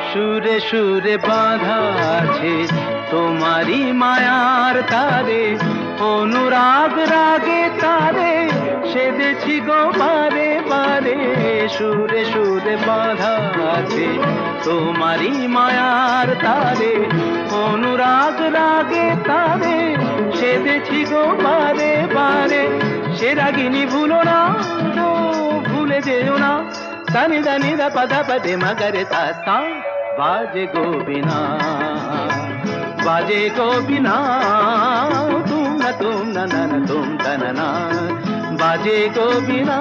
সুরে সুরে বাঁধা আছে তোমারই মায়ার তারে, অনুরাগ রাগে তারে সেধেছি গো বারে বারে। সুরে সুরে বাঁধা আছে তোমারই মায়ার তারে, অনুরাগ রাগে তারে সেধেছি গো বারে বারে। সে রাগিনী ভুলো না, ও ভুলে যেও না, সানি দানি দা পদা পদে মগরে তা সা। বাজে গো বিনা, বাজে গো বিনা, তুম না তুম না না না তুম তা না না, বাজে গো বিনা।